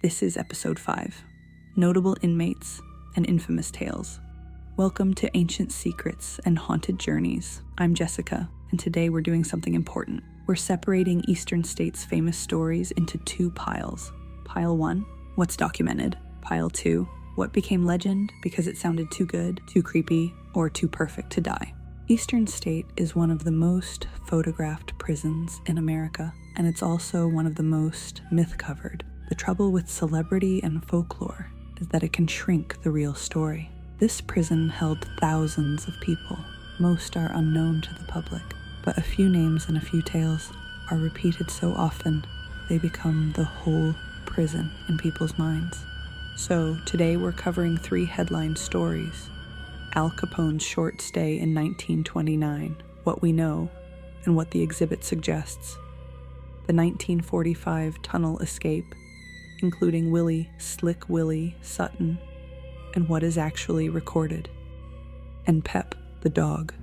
This is episode 5, Notable Inmates and Infamous Tales. Welcome to Ancient Secrets and Haunted Journeys. I'm Jessica, and today we're doing something important. We're separating Eastern State's famous stories into 2 piles. Pile 1, what's documented. Pile 2, what became legend because it sounded too good, too creepy, or too perfect to die. Eastern State is one of the most photographed prisons in America, and it's also one of the most myth-covered. The trouble with celebrity and folklore is that it can shrink the real story. This prison held thousands of people. Most are unknown to the public, but a few names and a few tales are repeated so often they become the whole prison in people's minds. So today we're covering 3 headline stories. Al Capone's short stay in 1929, what we know, and what the exhibit suggests. The 1945 tunnel escape, including Slick Willie Sutton, and what is actually recorded. And Pep, the dog,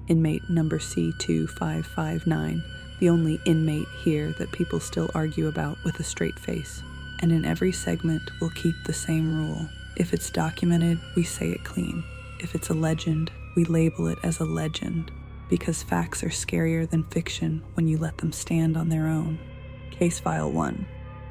inmate number C2559, the only inmate here that people still argue about with a straight face. And in every segment, we'll keep the same rule. If it's documented, we say it clean. If it's a legend, we label it as a legend, because facts are scarier than fiction when you let them stand on their own. Case File 1,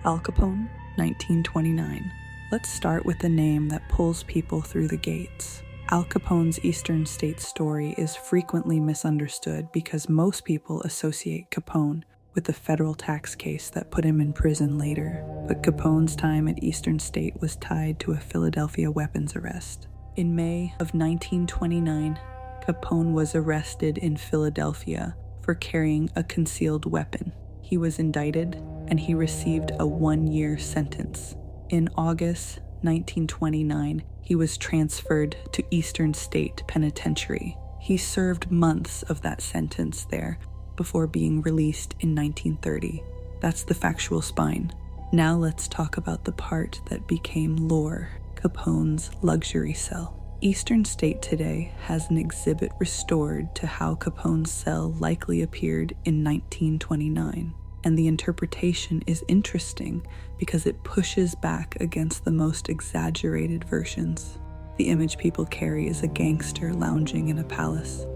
Al Capone, 1929. Let's start with the name that pulls people through the gates. Al Capone's Eastern State story is frequently misunderstood because most people associate Capone with the federal tax case that put him in prison later. But Capone's time at Eastern State was tied to a Philadelphia weapons arrest. In May of 1929, Capone was arrested in Philadelphia for carrying a concealed weapon. He was indicted, and he received a 1-year sentence. In August 1929, he was transferred to Eastern State Penitentiary. He served months of that sentence there before being released in 1930. That's the factual spine. Now let's talk about the part that became lore, Capone's luxury cell. Eastern State today has an exhibit restored to how Capone's cell likely appeared in 1929. And the interpretation is interesting because it pushes back against the most exaggerated versions. The image people carry is a gangster lounging in a palace,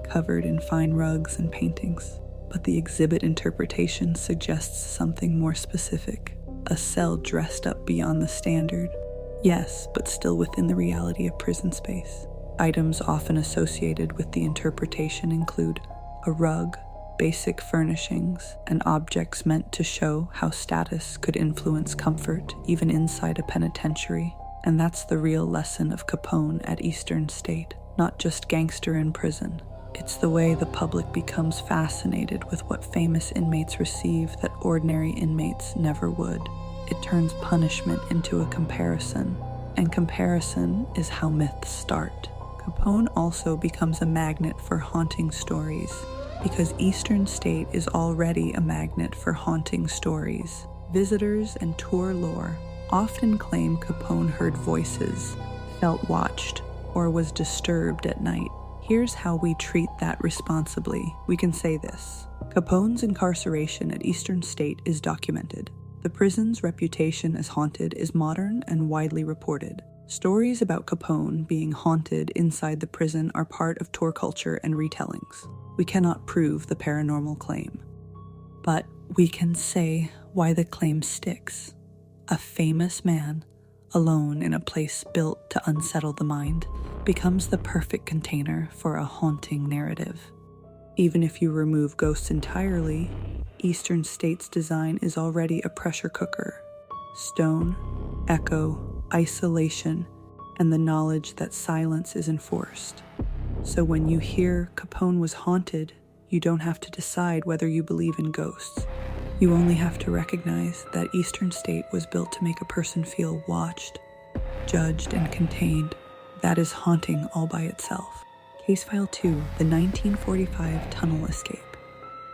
covered in fine rugs and paintings. But the exhibit interpretation suggests something more specific, a cell dressed up beyond the standard. Yes, but still within the reality of prison space. Items often associated with the interpretation include a rug, basic furnishings, and objects meant to show how status could influence comfort even inside a penitentiary. And that's the real lesson of Capone at Eastern State, not just gangster in prison. It's the way the public becomes fascinated with what famous inmates receive that ordinary inmates never would. It turns punishment into a comparison, and comparison is how myths start. Capone also becomes a magnet for haunting stories, because Eastern State is already a magnet for haunting stories. Visitors and tour lore often claim Capone heard voices, felt watched, or was disturbed at night. Here's how we treat that responsibly. We can say this: Capone's incarceration at Eastern State is documented. The prison's reputation as haunted is modern and widely reported. Stories about Capone being haunted inside the prison are part of tour culture and retellings. We cannot prove the paranormal claim, but we can say why the claim sticks. A famous man, alone in a place built to unsettle the mind, becomes the perfect container for a haunting narrative. Even if you remove ghosts entirely, Eastern State's design is already a pressure cooker. Stone, echo, isolation, and the knowledge that silence is enforced. So when you hear Capone was haunted, you don't have to decide whether you believe in ghosts. You only have to recognize that Eastern State was built to make a person feel watched, judged, and contained. That is haunting all by itself. Case File 2, the 1945 tunnel escape.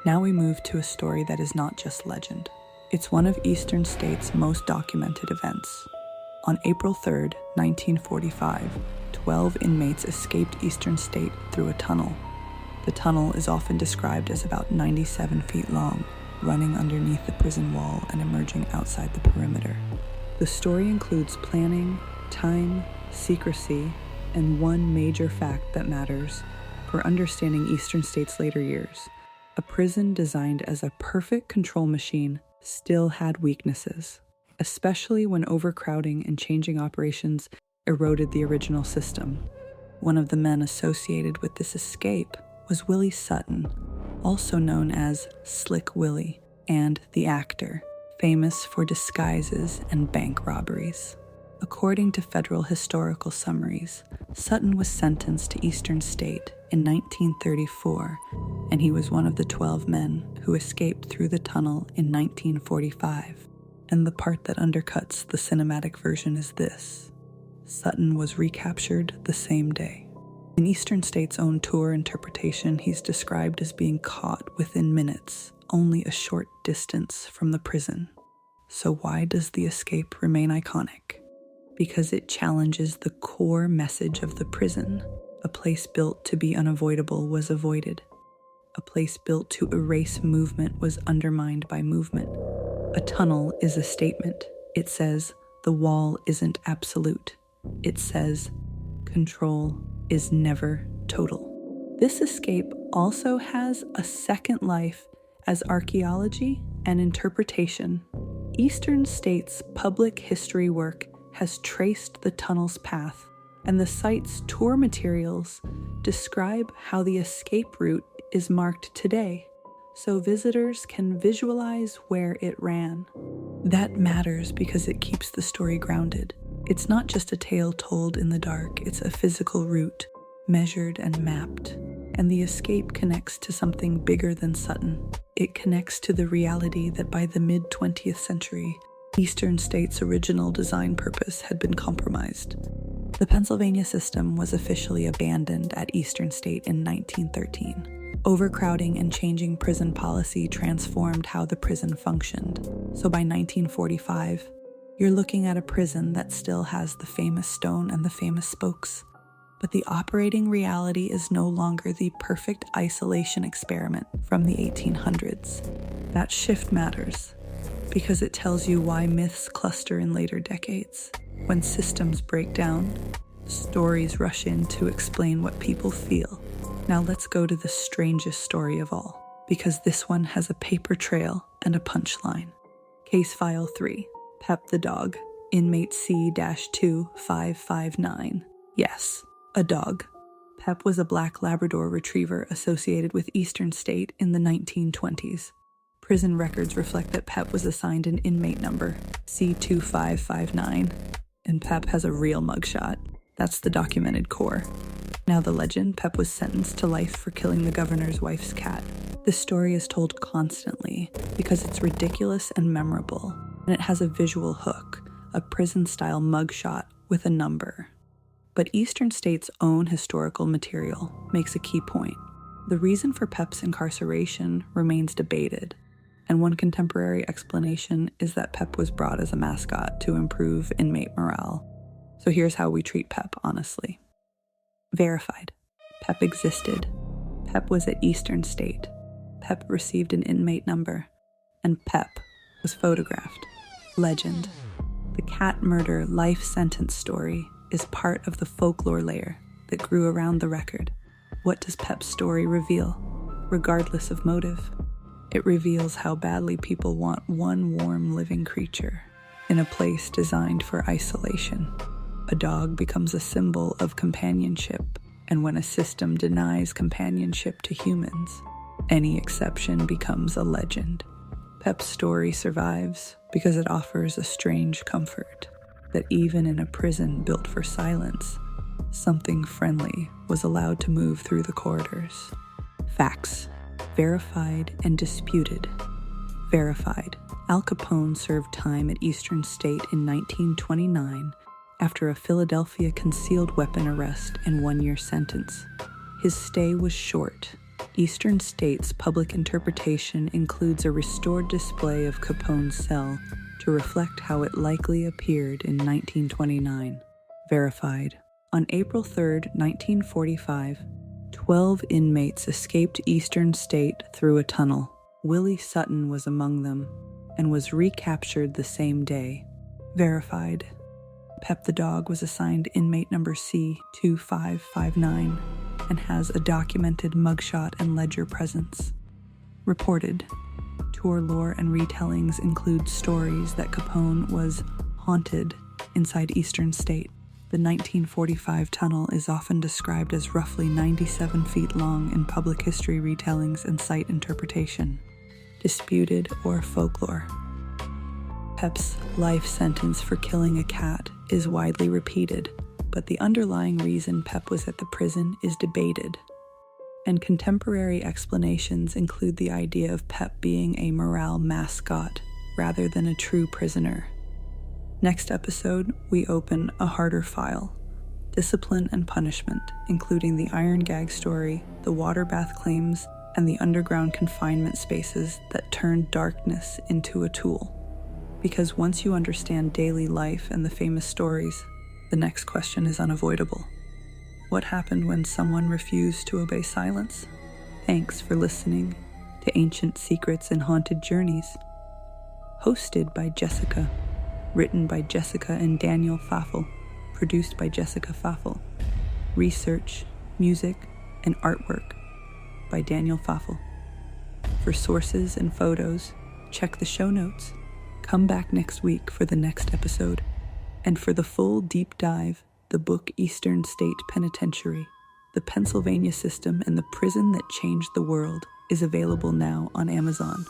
Now we move to a story that is not just legend. It's one of Eastern State's most documented events. On April 3rd, 1945, 12 inmates escaped Eastern State through a tunnel. The tunnel is often described as about 97 feet long, running underneath the prison wall and emerging outside the perimeter. The story includes planning, time, secrecy, and one major fact that matters for understanding Eastern State's later years. A prison designed as a perfect control machine still had weaknesses, especially when overcrowding and changing operations eroded the original system. One of the men associated with this escape was Willie Sutton, also known as Slick Willie, and the actor, famous for disguises and bank robberies. According to federal historical summaries, Sutton was sentenced to Eastern State in 1934, and he was one of the 12 men who escaped through the tunnel in 1945. And the part that undercuts the cinematic version is this: Sutton was recaptured the same day. In Eastern State's own tour interpretation, he's described as being caught within minutes, only a short distance from the prison. So why does the escape remain iconic? Because it challenges the core message of the prison. A place built to be unavoidable was avoided. A place built to erase movement was undermined by movement. A tunnel is a statement. It says, the wall isn't absolute. It says, control is never total. This escape also has a second life as archaeology and interpretation. Eastern State's public history work has traced the tunnel's path, and the site's tour materials describe how the escape route is marked today, so visitors can visualize where it ran. That matters because it keeps the story grounded. It's not just a tale told in the dark, it's a physical route, measured and mapped. And the escape connects to something bigger than Sutton. It connects to the reality that by the mid-20th century, Eastern State's original design purpose had been compromised. The Pennsylvania system was officially abandoned at Eastern State in 1913. Overcrowding and changing prison policy transformed how the prison functioned. So by 1945, you're looking at a prison that still has the famous stone and the famous spokes. But the operating reality is no longer the perfect isolation experiment from the 1800s. That shift matters because it tells you why myths cluster in later decades. When systems break down, stories rush in to explain what people feel. Now let's go to the strangest story of all, because this one has a paper trail and a punchline. Case File 3, Pep the Dog, Inmate C-2559. Yes, a dog. Pep was a black Labrador retriever associated with Eastern State in the 1920s. Prison records reflect that Pep was assigned an inmate number, C-2559, and Pep has a real mugshot. That's the documented core. Now the legend: Pep was sentenced to life for killing the governor's wife's cat. This story is told constantly because it's ridiculous and memorable, and it has a visual hook, a prison-style mugshot with a number. But Eastern State's own historical material makes a key point. The reason for Pep's incarceration remains debated, and one contemporary explanation is that Pep was brought as a mascot to improve inmate morale. So here's how we treat Pep, honestly. Verified. Pep existed. Pep was at Eastern State. Pep received an inmate number. And Pep was photographed. Legend. The cat murder life sentence story is part of the folklore layer that grew around the record. What does Pep's story reveal, regardless of motive? It reveals how badly people want one warm living creature in a place designed for isolation. A dog becomes a symbol of companionship, and when a system denies companionship to humans, any exception becomes a legend. Pep's story survives because it offers a strange comfort that even in a prison built for silence, something friendly was allowed to move through the corridors. Facts. Verified and disputed. Verified. Al Capone served time at Eastern State in 1929 after a Philadelphia concealed weapon arrest and one-year sentence. His stay was short. Eastern State's public interpretation includes a restored display of Capone's cell to reflect how it likely appeared in 1929. Verified. On April 3, 1945, 12 inmates escaped Eastern State through a tunnel. Willie Sutton was among them and was recaptured the same day. Verified. Pep the dog was assigned inmate number C2559 and has a documented mugshot and ledger presence. Reported. Tour lore and retellings include stories that Capone was haunted inside Eastern State. The 1945 tunnel is often described as roughly 97 feet long in public history retellings and site interpretation. Disputed or folklore. Pep's life sentence for killing a cat is widely repeated, but the underlying reason Pep was at the prison is debated. And contemporary explanations include the idea of Pep being a morale mascot rather than a true prisoner. Next episode, we open a harder file: discipline and punishment, including the iron gag story, the water bath claims, and the underground confinement spaces that turned darkness into a tool. Because once you understand daily life and the famous stories, the next question is unavoidable. What happened when someone refused to obey silence? Thanks for listening to Ancient Secrets and Haunted Journeys. Hosted by Jessica. Written by Jessica and Daniel Fafel. Produced by Jessica Fafel. Research, music, and artwork by Daniel Fafel. For sources and photos, check the show notes. Come back next week for the next episode. And for the full deep dive, the book Eastern State Penitentiary, the Pennsylvania System and the Prison That Changed the World is available now on Amazon.